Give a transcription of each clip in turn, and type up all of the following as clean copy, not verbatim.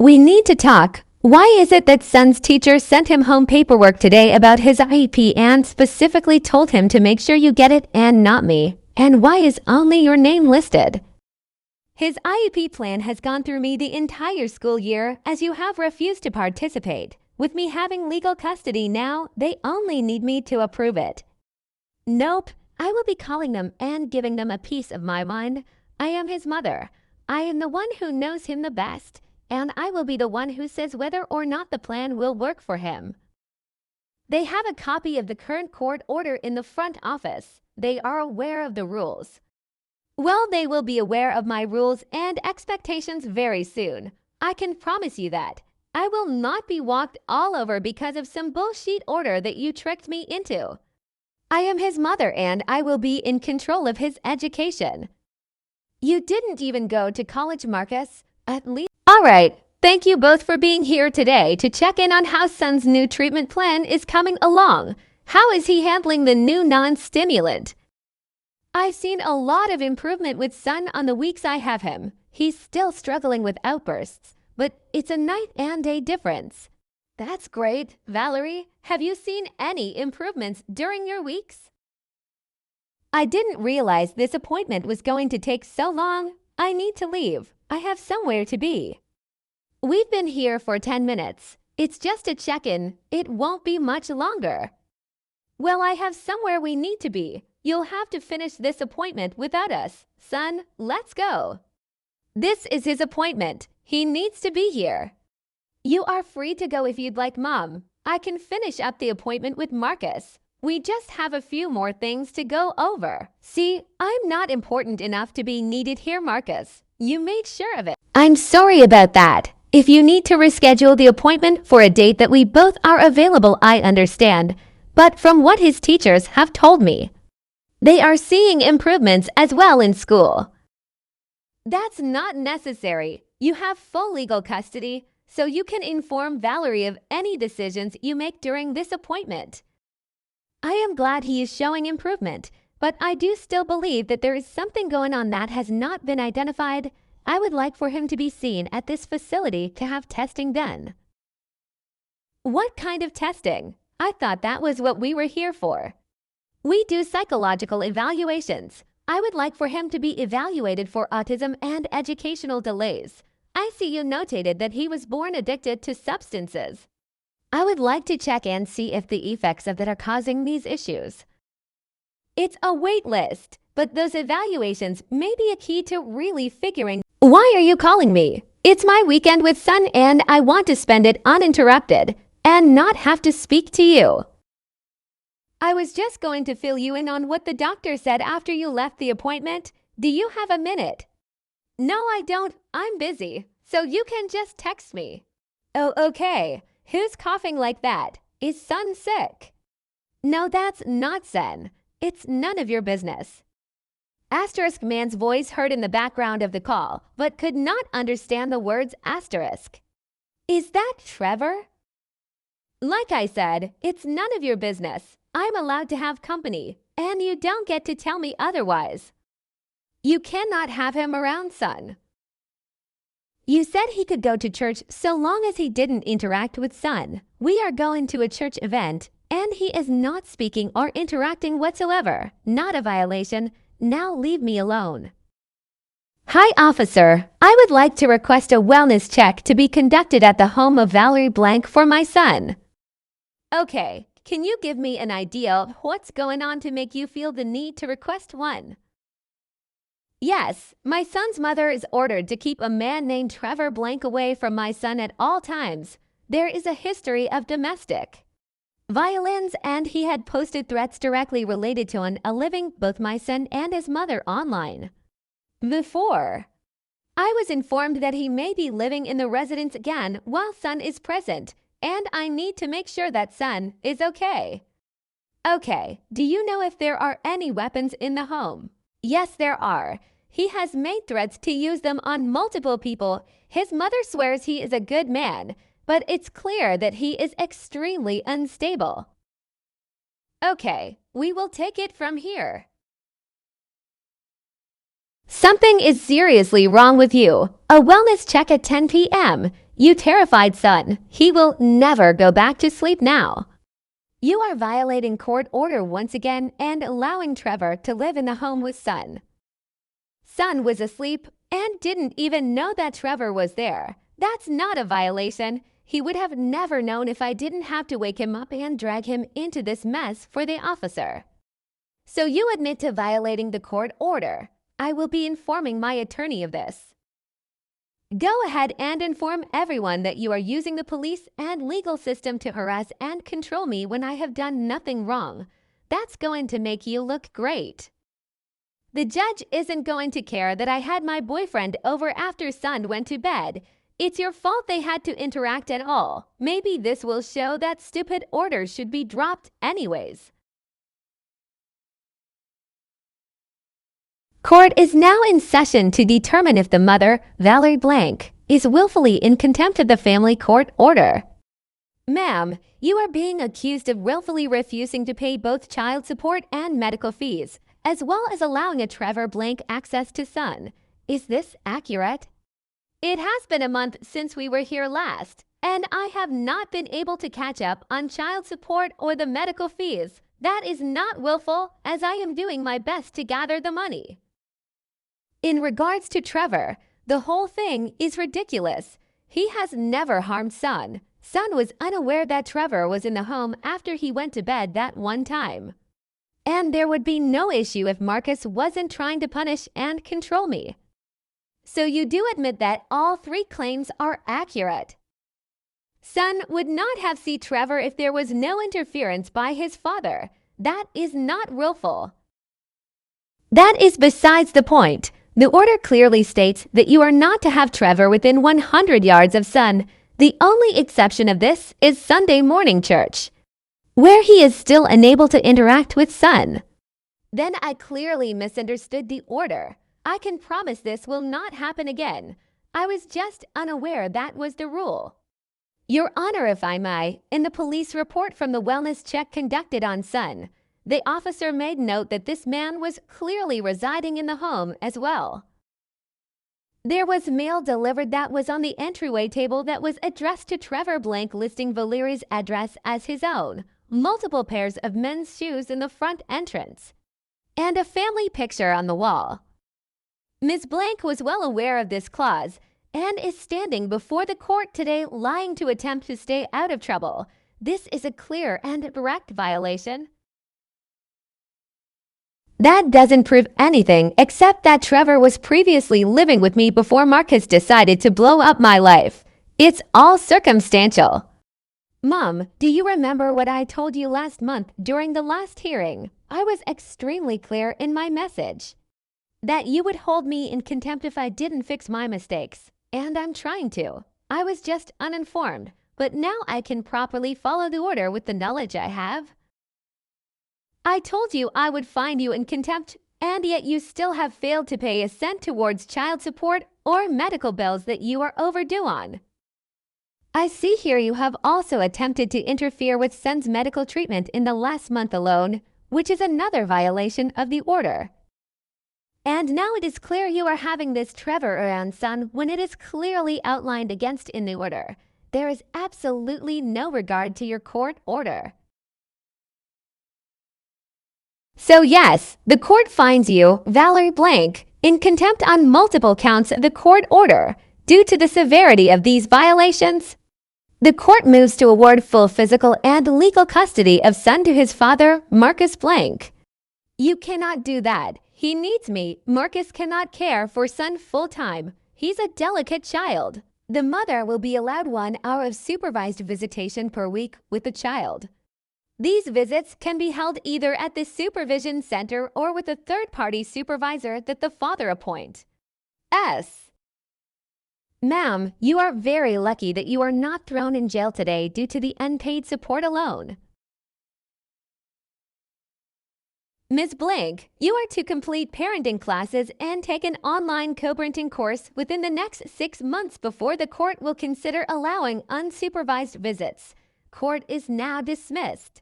We need to talk. Why is it that Sun's teacher sent him home paperwork today about his IEP and specifically told him to make sure you get it and not me? And why is only your name listed? His IEP plan has gone through me the entire school year as you have refused to participate. With me having legal custody now, they only need me to approve it. Nope, I will be calling them and giving them a piece of my mind. I am his mother. I am the one who knows him the best, and I will be the one who says whether or not the plan will work for him. They have a copy of the current court order in the front office. They are aware of the rules. Well, they will be aware of my rules and expectations very soon. I can promise you that. I will not be walked all over because of some bullshit order that you tricked me into. I am his mother and I will be in control of his education. You didn't even go to college, Marcus. At least. All right. Thank you both for being here today to check in on how Sun's new treatment plan is coming along. How is he handling the new non-stimulant? I've seen a lot of improvement with Sun on the weeks I have him. He's still struggling with outbursts, but it's a night and day difference. That's great. Valerie, have you seen any improvements during your weeks? I didn't realize this appointment was going to take so long. I need to leave. I have somewhere to be. We've been here for 10 minutes. It's just a check-in. It won't be much longer. Well, I have somewhere we need to be. You'll have to finish this appointment without us. Son, let's go. This is his appointment. He needs to be here. You are free to go if you'd like, Mom. I can finish up the appointment with Marcus. We just have a few more things to go over. See, I'm not important enough to be needed here, Marcus. You made sure of it. I'm sorry about that. If you need to reschedule the appointment for a date that we both are available, I understand. But from what his teachers have told me, they are seeing improvements as well in school. That's not necessary. You have full legal custody, so you can inform Valerie of any decisions you make during this appointment. I am glad he is showing improvement, but I do still believe that there is something going on that has not been identified. I would like for him to be seen at this facility to have testing done. What kind of testing? I thought that was what we were here for. We do psychological evaluations. I would like for him to be evaluated for autism and educational delays. I see you notated that he was born addicted to substances. I would like to check and see if the effects of that are causing these issues. It's a wait list, but those evaluations may be a key to really figuring. Why are you calling me? It's my weekend with Sun and I want to spend it uninterrupted and not have to speak to you. I was just going to fill you in on what the doctor said after you left the appointment. Do you have a minute? No, I don't. I'm busy, so you can just text me. Oh, okay. Who's coughing like that? Is Sun sick? No, that's not Sun. It's none of your business. Asterisk man's voice heard in the background of the call, but could not understand the words asterisk. Is that Trevor? Like I said, it's none of your business. I'm allowed to have company, and you don't get to tell me otherwise. You cannot have him around, Sun. You said he could go to church so long as he didn't interact with Sun. We are going to a church event, and he is not speaking or interacting whatsoever. Not a violation. Now leave me alone. Hi, officer. I would like to request a wellness check to be conducted at the home of Valerie Blank for my son. Okay, can you give me an idea of what's going on to make you feel the need to request one? Yes, my son's mother is ordered to keep a man named Trevor Blank away from my son at all times. There is a history of domestic violence, and he had posted threats directly related to living both my son and his mother online. Before, I was informed that he may be living in the residence again while Son is present, and I need to make sure that Son is okay. Okay, do you know if there are any weapons in the home? Yes, there are. He has made threats to use them on multiple people. His mother swears he is a good man, but it's clear that he is extremely unstable. Okay, we will take it from here. Something is seriously wrong with you. A wellness check at 10 p.m. You terrified son. He will never go back to sleep now. You are violating court order once again and allowing Trevor to live in the home with Son. Son was asleep and didn't even know that Trevor was there. That's not a violation. He would have never known if I didn't have to wake him up and drag him into this mess for the officer. So you admit to violating the court order. I will be informing my attorney of this. Go ahead and inform everyone that you are using the police and legal system to harass and control me when I have done nothing wrong. That's going to make you look great. The judge isn't going to care that I had my boyfriend over after Son went to bed. It's your fault they had to interact at all. Maybe this will show that stupid orders should be dropped anyways. Court is now in session to determine if the mother, Valerie Blank, is willfully in contempt of the family court order. Ma'am, you are being accused of willfully refusing to pay both child support and medical fees, as well as allowing a Trevor Blank access to Son. Is this accurate? It has been a month since we were here last, and I have not been able to catch up on child support or the medical fees. That is not willful, as I am doing my best to gather the money. In regards to Trevor, the whole thing is ridiculous. He has never harmed Son. Son was unaware that Trevor was in the home after he went to bed that one time. And there would be no issue if Marcus wasn't trying to punish and control me. So you do admit that all three claims are accurate. Son would not have seen Trevor if there was no interference by his father. That is not willful. That is besides the point. The order clearly states that you are not to have Trevor within 100 yards of Son. The only exception of this is Sunday morning church, where he is still unable to interact with Son. Then I clearly misunderstood the order. I can promise this will not happen again. I was just unaware that was the rule. Your Honor, if I may, in the police report from the wellness check conducted on Son, the officer made note that this man was clearly residing in the home as well. There was mail delivered that was on the entryway table that was addressed to Trevor Blank, listing Valerie's address as his own, multiple pairs of men's shoes in the front entrance, and a family picture on the wall. Ms. Blank was well aware of this clause and is standing before the court today lying to attempt to stay out of trouble. This is a clear and direct violation. That doesn't prove anything except that Trevor was previously living with me before Marcus decided to blow up my life. It's all circumstantial. Mom, do you remember what I told you last month during the last hearing? I was extremely clear in my message that you would hold me in contempt if I didn't fix my mistakes, and I'm trying to. I was just uninformed, but now I can properly follow the order with the knowledge I have. I told you I would find you in contempt, and yet you still have failed to pay a cent towards child support or medical bills that you are overdue on. I see here you have also attempted to interfere with Son's medical treatment in the last month alone, which is another violation of the order. And now it is clear you are having this Trevor around Son when it is clearly outlined against in the order. There is absolutely no regard to your court order. So yes, the court finds you, Valerie Blank, in contempt on multiple counts of the court order. Due to the severity of these violations, the court moves to award full physical and legal custody of Son to his father, Marcus Blank. You cannot do that. He needs me. Marcus cannot care for Son full-time. He's a delicate child. The mother will be allowed 1 hour of supervised visitation per week with the child. These visits can be held either at the supervision center or with a third-party supervisor that the father appoints. Ma'am, you are very lucky that you are not thrown in jail today due to the unpaid support alone. Ms. Blank, you are to complete parenting classes and take an online co-parenting course within the next 6 months before the court will consider allowing unsupervised visits. Court is now dismissed.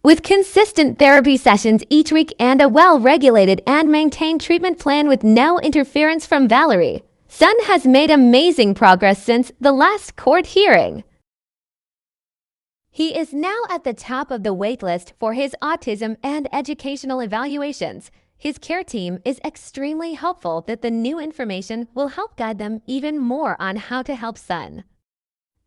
With consistent therapy sessions each week and a well-regulated and maintained treatment plan with no interference from Valerie, Sun has made amazing progress since the last court hearing. He is now at the top of the waitlist for his autism and educational evaluations. His care team is extremely hopeful that the new information will help guide them even more on how to help Sun.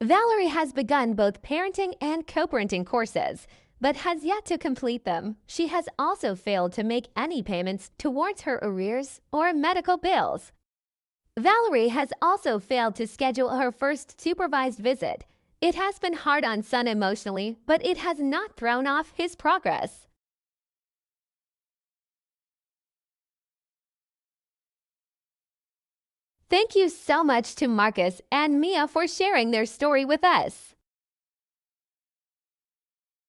Valerie has begun both parenting and co-parenting courses, but has yet to complete them. She has also failed to make any payments towards her arrears or medical bills. Valerie has also failed to schedule her first supervised visit. It has been hard on Sun emotionally, but it has not thrown off his progress. Thank you so much to Marcus and Mia for sharing their story with us.